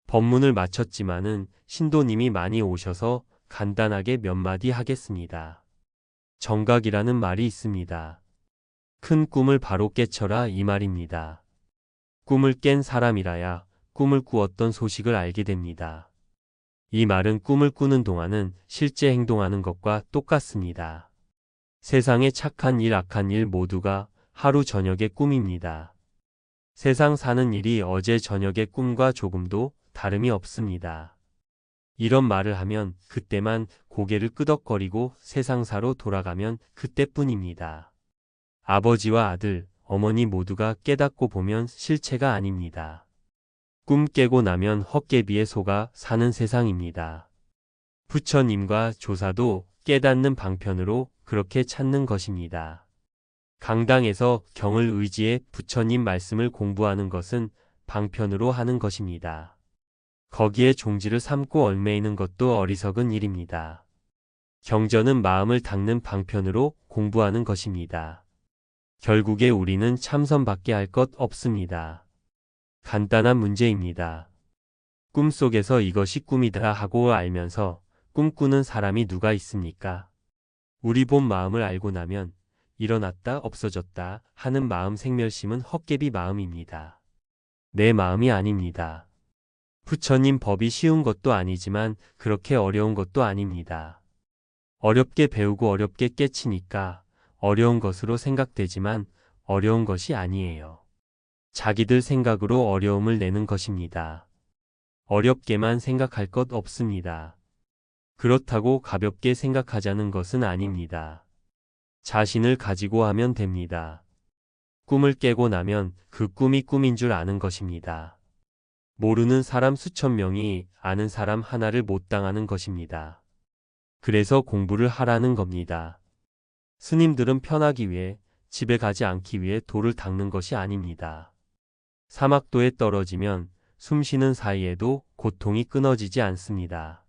법문을 마쳤지만은 신도님이 많이 오셔서 간단하게 몇 마디 하겠습니다. 정각이라는 말이 있습니다. 큰 꿈을 바로 깨쳐라 이 말입니다. 꿈을 깬 사람이라야 꿈을 꾸었던 소식을 알게 됩니다. 이 말은 꿈을 꾸는 동안은 실제 행동하는 것과 똑같습니다. 세상의 착한 일, 악한 일 모두가 하루 저녁의 꿈입니다. 세상 사는 일이 어제 저녁의 꿈과 조금도 다름이 없습니다. 이런 말을 하면 그때만 고개를 끄덕거리고 세상사로 돌아가면 그때뿐입니다. 아버지와 아들, 어머니 모두가 깨닫고 보면 실체가 아닙니다. 꿈 깨고 나면 헛개비에 속아 사는 세상입니다. 부처님과 조사도 깨닫는 방편으로 그렇게 찾는 것입니다. 강당에서 경을 의지해 부처님 말씀을 공부하는 것은 방편으로 하는 것입니다. 거기에 종지를 삼고 얽매이는 것도 어리석은 일입니다. 경전은 마음을 닦는 방편으로 공부하는 것입니다. 결국에 우리는 참선밖에 할 것 없습니다. 간단한 문제입니다. 꿈속에서 이것이 꿈이다 하고 알면서 꿈꾸는 사람이 누가 있습니까? 우리 본 마음을 알고 나면 일어났다 없어졌다 하는 마음 생멸심은 헛개비 마음입니다. 내 마음이 아닙니다. 부처님 법이 쉬운 것도 아니지만 그렇게 어려운 것도 아닙니다. 어렵게 배우고 어렵게 깨치니까 어려운 것으로 생각되지만 어려운 것이 아니에요. 자기들 생각으로 어려움을 내는 것입니다. 어렵게만 생각할 것 없습니다. 그렇다고 가볍게 생각하자는 것은 아닙니다. 자신을 가지고 하면 됩니다. 꿈을 깨고 나면 그 꿈이 꿈인 줄 아는 것입니다. 모르는 사람 수천 명이 아는 사람 하나를 못 당하는 것입니다. 그래서 공부를 하라는 겁니다. 스님들은 편하기 위해 집에 가지 않기 위해 돌을 닦는 것이 아닙니다. 사막도에 떨어지면 숨 쉬는 사이에도 고통이 끊어지지 않습니다.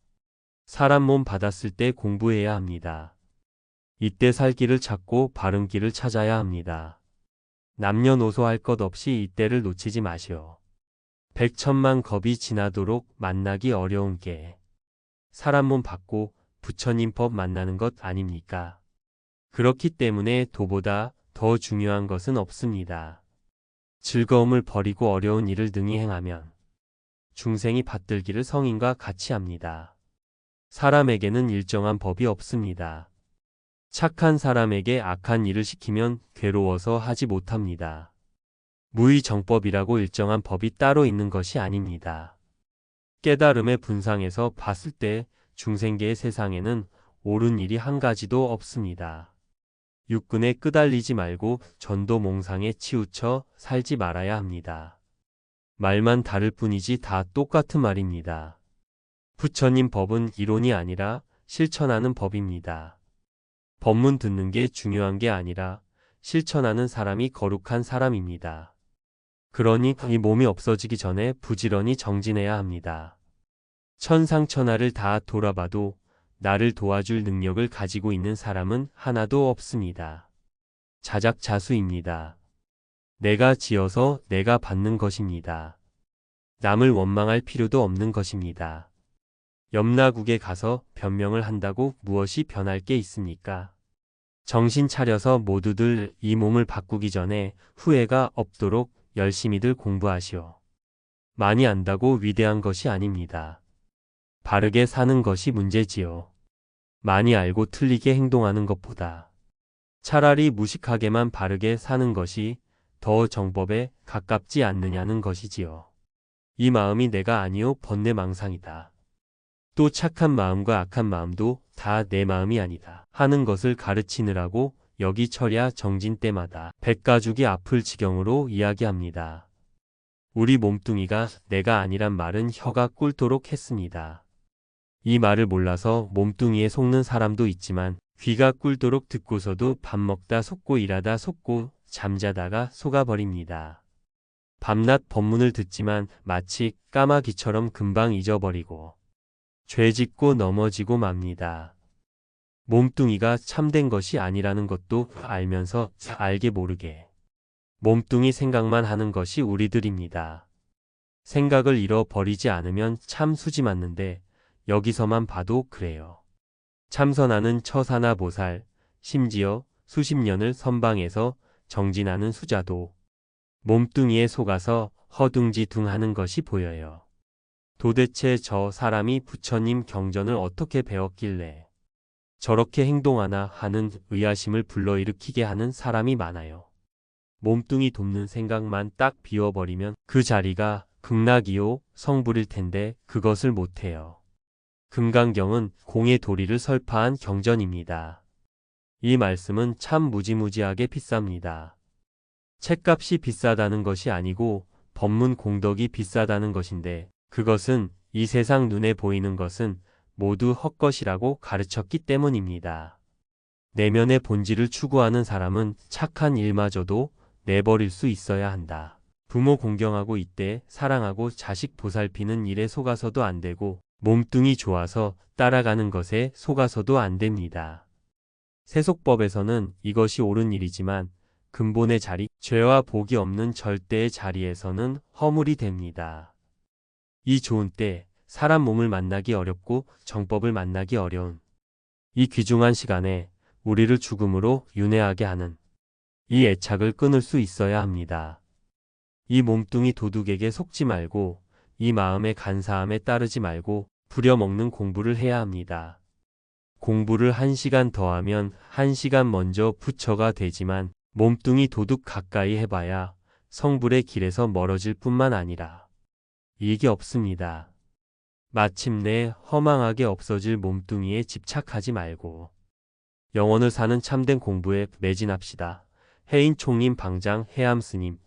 사람 몸 받았을 때 공부해야 합니다. 이때 살 길을 찾고 바른 길을 찾아야 합니다. 남녀노소 할 것 없이 이때를 놓치지 마시오. 백천만 겁이 지나도록 만나기 어려운 게 사람 몸 받고 부처님 법 만나는 것 아닙니까? 그렇기 때문에 도보다 더 중요한 것은 없습니다. 즐거움을 버리고 어려운 일을 능히 행하면 중생이 받들기를 성인과 같이 합니다. 사람에게는 일정한 법이 없습니다. 착한 사람에게 악한 일을 시키면 괴로워서 하지 못합니다. 무의정법이라고 일정한 법이 따로 있는 것이 아닙니다. 깨달음의 분상에서 봤을 때 중생계의 세상에는 옳은 일이 한 가지도 없습니다. 육근에 끄달리지 말고 전도몽상에 치우쳐 살지 말아야 합니다. 말만 다를 뿐이지 다 똑같은 말입니다. 부처님 법은 이론이 아니라 실천하는 법입니다. 법문 듣는 게 중요한 게 아니라 실천하는 사람이 거룩한 사람입니다. 그러니 이 몸이 없어지기 전에 부지런히 정진해야 합니다. 천상천하를 다 돌아봐도 나를 도와줄 능력을 가지고 있는 사람은 하나도 없습니다. 자작자수입니다. 내가 지어서 내가 받는 것입니다. 남을 원망할 필요도 없는 것입니다. 염라국에 가서 변명을 한다고 무엇이 변할 게 있습니까? 정신 차려서 모두들 이 몸을 바꾸기 전에 후회가 없도록 열심히들 공부하시오. 많이 안다고 위대한 것이 아닙니다. 바르게 사는 것이 문제지요. 많이 알고 틀리게 행동하는 것보다 차라리 무식하게만 바르게 사는 것이 더 정법에 가깝지 않느냐는 것이지요. 이 마음이 내가 아니요 번뇌망상이다. 또 착한 마음과 악한 마음도 다 내 마음이 아니다 하는 것을 가르치느라고 여기 철야 정진 때마다 백가죽이 아플 지경으로 이야기합니다. 우리 몸뚱이가 내가 아니란 말은 혀가 꿇도록 했습니다. 이 말을 몰라서 몸뚱이에 속는 사람도 있지만 귀가 꿇도록 듣고서도 밥 먹다 속고 일하다 속고 잠자다가 속아버립니다. 밤낮 법문을 듣지만 마치 까마귀처럼 금방 잊어버리고 죄짓고 넘어지고 맙니다. 몸뚱이가 참된 것이 아니라는 것도 알면서 알게 모르게 몸뚱이 생각만 하는 것이 우리들입니다. 생각을 잃어버리지 않으면 참 수지 맞는데 여기서만 봐도 그래요. 참선하는 처사나 보살, 심지어 수십 년을 선방에서 정진하는 수자도 몸뚱이에 속아서 허둥지둥하는 것이 보여요. 도대체 저 사람이 부처님 경전을 어떻게 배웠길래 저렇게 행동하나 하는 의아심을 불러일으키게 하는 사람이 많아요. 몸뚱이 돕는 생각만 딱 비워버리면 그 자리가 극락이요 성불일 텐데 그것을 못해요. 금강경은 공의 도리를 설파한 경전입니다. 이 말씀은 참 무지무지하게 비쌉니다. 책값이 비싸다는 것이 아니고 법문 공덕이 비싸다는 것인데 그것은 이 세상 눈에 보이는 것은 모두 헛것이라고 가르쳤기 때문입니다. 내면의 본질을 추구하는 사람은 착한 일마저도 내버릴 수 있어야 한다. 부모 공경하고 이때 사랑하고 자식 보살피는 일에 속아서도 안 되고 몸뚱이 좋아서 따라가는 것에 속아서도 안 됩니다. 세속법에서는 이것이 옳은 일이지만 근본의 자리, 죄와 복이 없는 절대의 자리에서는 허물이 됩니다. 이 좋은 때 사람 몸을 만나기 어렵고 정법을 만나기 어려운 이 귀중한 시간에 우리를 죽음으로 윤회하게 하는 이 애착을 끊을 수 있어야 합니다. 이 몸뚱이 도둑에게 속지 말고 이 마음의 간사함에 따르지 말고 부려먹는 공부를 해야 합니다. 공부를 1시간 더하면 1시간 먼저 부처가 되지만 몸뚱이 도둑 가까이 해봐야 성불의 길에서 멀어질 뿐만 아니라 이익이 없습니다. 마침내 허망하게 없어질 몸뚱이에 집착하지 말고 영혼을 사는 참된 공부에 매진합시다. 해인 총림 방장 해암스님